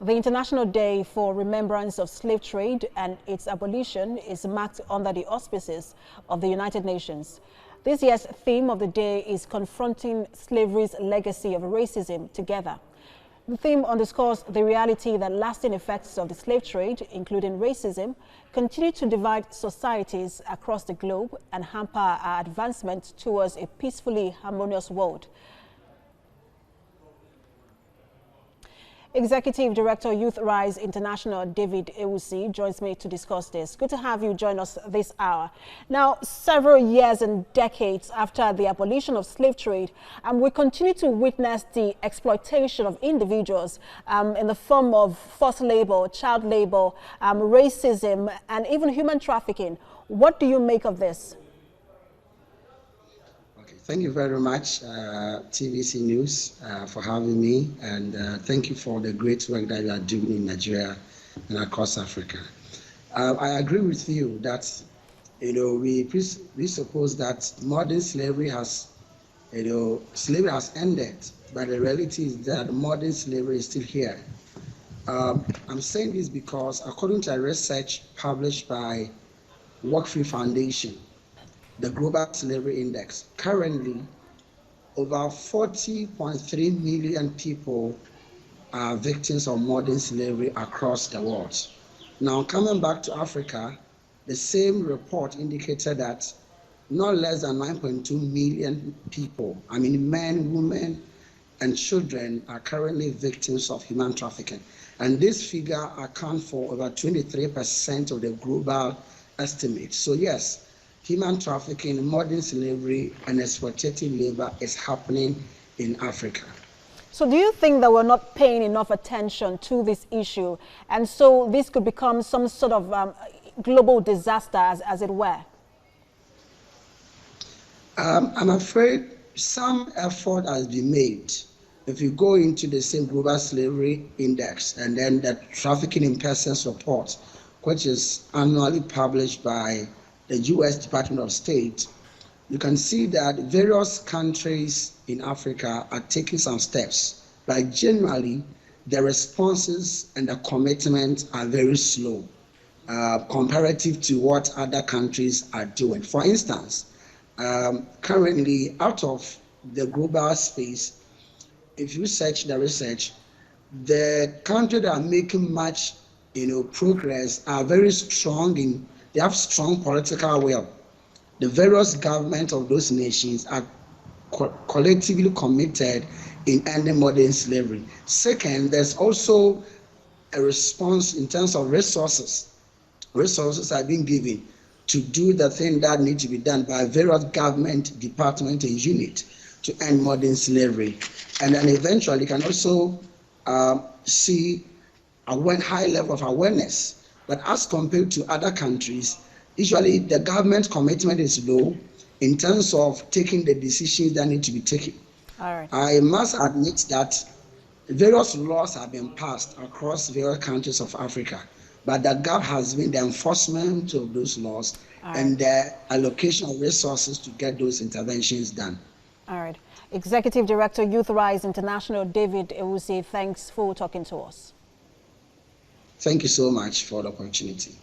The International Day for Remembrance of Slave Trade and its abolition is marked under the auspices of the United Nations. This year's theme of the day is confronting slavery's legacy of racism together. The theme underscores the reality that lasting effects of the slave trade, including racism, continue to divide societies across the globe and hamper our advancement towards a peacefully harmonious world. Executive Director, Youth Rise International, David Ewusi, joins me to discuss this. Good to have you join us this hour. Now, several years and decades after the abolition of slave trade, we continue to witness the exploitation of individuals in the form of forced labor, child labor, racism, and even human trafficking. What do you make of this? Thank you very much, TVC News, for having me, and thank you for the great work that you are doing in Nigeria and across Africa. I agree with you that, we presuppose that modern slavery has, slavery has ended, but the reality is that modern slavery is still here. I'm saying this because, according to a research published by Work Free Foundation, the Global Slavery Index, currently over 40.3 million people are victims of modern slavery across the world. Now, coming back to Africa, the same report indicated that not less than 9.2 million people, men, women, and children, are currently victims of human trafficking. And this figure accounts for over 23% of the global estimate. So yes, human trafficking, modern slavery, and exploitative labor is happening in Africa. So do you think that we're not paying enough attention to this issue, and so this could become some sort of global disaster, as it were? I'm afraid some effort has been made. If you go into the same Global Slavery Index and then the Trafficking in Persons report, which is annually published by the U.S. Department of State, you can see that various countries in Africa are taking some steps. But generally, the responses and the commitment are very slow comparative to what other countries are doing. For instance, currently, out of the global space, if you search the research, the countries that are making much progress are very strong they have strong political will. The various governments of those nations are collectively committed in ending modern slavery. Second, there's also a response in terms of resources. Resources are being given to do the thing that needs to be done by various government departments and units to end modern slavery. And then eventually you can also see a high level of awareness. But as compared to other countries, usually the government commitment is low in terms of taking the decisions that need to be taken. All right. I must admit that various laws have been passed across various countries of Africa, but the gap has been the enforcement of those laws and the allocation of resources to get those interventions done. All right. Executive Director, Youth Rise International, David Ewusi, thanks for talking to us. Thank you so much for the opportunity.